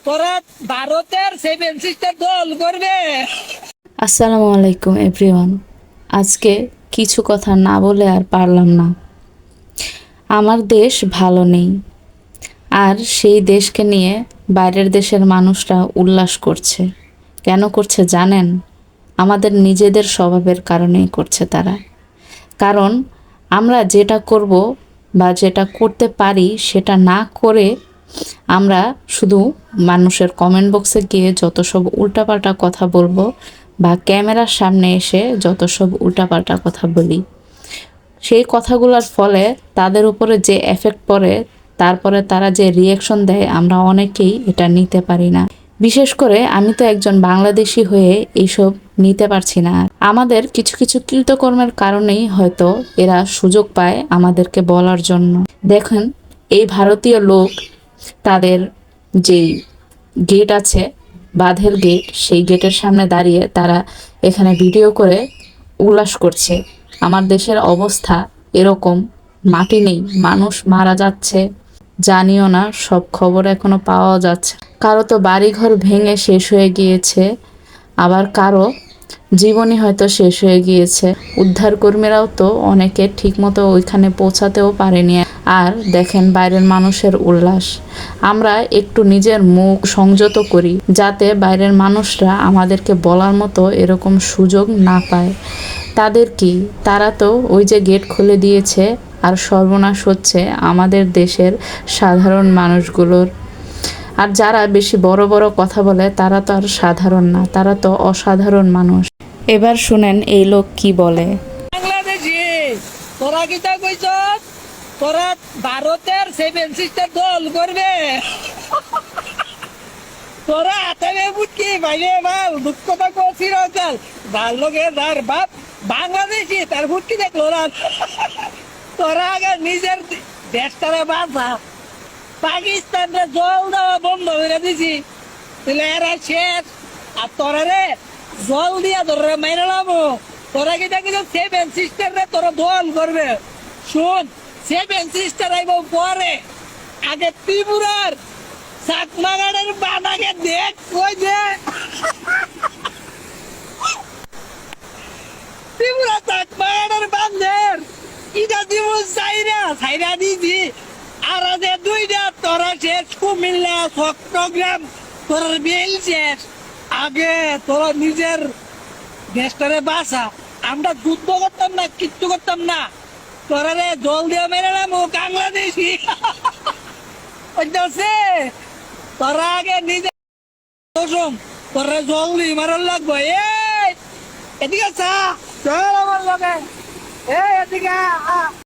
তোরা ভারতের seven sister দল করবে। আসসালামু আলাইকুম এভরিওয়ান। আজকে কিছু কথা না বলে আর পারলাম না। আমার দেশ ভালো নেই, আর সেই দেশকে নিয়ে বাইরের দেশের মানুষরা উল্লাস করছে। কেন করছে জানেন? আমাদের নিজেদের স্বভাবের কারণেই করছে তারা। কারণ আমরা যেটা করব বা যেটা করতে পারি সেটা না করে আমরা শুধু মানুষের কমেন্ট বক্সে গিয়ে যত সব উল্টাপাল্টা কথা বলবো বা ক্যামেরার সামনে এসে যত সব উল্টাপাল্টা কথা বলি, সেই কথাগুলোর ফলে তাদের উপরে যে এফেক্ট পড়ে, তারপরে তারা যে রিয়াকশন দেয়, আমরা অনেকেই এটা নিতে পারি না। বিশেষ করে আমি তো একজন বাংলাদেশি হয়ে এইসব নিতে পারছি না। আমাদের কিছু কিছু কৃতকর্মের কারণেই হয়তো এরা সুযোগ পায় আমাদেরকে বলার জন্য। দেখেন, এই ভারতীয় লোক তাদের যেই গেট আছে, বাঁধের গেট, সেই গেটের সামনে দাঁড়িয়ে তারা এখানে ভিডিও করে উল্লাস করছে। আমার দেশের অবস্থা এরকম, মাটি নেই, মানুষ মারা যাচ্ছে, জানিও না, সব খবর এখনো পাওয়া যাচ্ছে। কারো তো বাড়িঘর ভেঙে শেষ হয়ে গিয়েছে, আবার কারো জীবনই হয়তো শেষ হয়ে গিয়েছে। উদ্ধারকর্মীরাও তো অনেকে ঠিকমতো ওইখানে পৌঁছাতেও পারেনি। আর দেখেন বাইরের মানুষের উল্লাস। আমরা একটু নিজের মুখ সংযত করি যাতে বাইরের মানুষরা আমাদেরকে বলার মতো এরকম সুযোগ না পায়। তাদের কি, তারা তো ওই যে গেট খুলে দিয়েছে, আর সর্বনাশ হচ্ছে আমাদের দেশের সাধারণ মানুষগুলোর। আর যারা বেশি বড় বড় কথা বলে তারা তো আর সাধারণ না, তারা তো অসাধারণ মানুষ। এবার শুনেন এই লোক কি বলে। বাংলাদেশি তোরা কি তা কইছ? তোরা ভারতের সেভেন সিস্টার দল করবে। তোরা হাতে বুটকি ভাইরে বাল দুঃখ কথা করছি রাল ভাল লোকে তার বাপ বাংলাদেশি তার বুটকি দেখলো না। তোরা আগে নিজের দেশটারে বাঁচা, পাকিস্তানরে জল দেওয়া বন্ধ করে দিছি, তাহলে এরা শেষ। আর তোরা রে জল দিয়া তোরা মেরে লাবো। তোরা কি দেখি সেভেন সিস্টার রে তোরা দল করবে। শুন, সেভেন সিস্টার আইব পরে, আগে ত্রিপুরার চাকমাগাড়ের বাবাকে দেখ কই যে ত্রিপুরা চাকমাগাড়ের বান্ধের ইটা দিব সাইরা দিছি। আর আছে দুইটা তোরা শেষ, কুমিল্লা চট্টগ্রাম তোর বেল শেষ। আগে তোরা নিজের দেশটারে বাঁচা। আমরা যুদ্ধ করতাম না, কিচ্ছু করতাম না, তোরা রে জল দিয়ে মেরে নাম বাংলাদেশি। তোরা আগে নিজে তোরা জল দিয়ে মারার লাগবো। এদিকে চা চল আমার লগে, এদিকে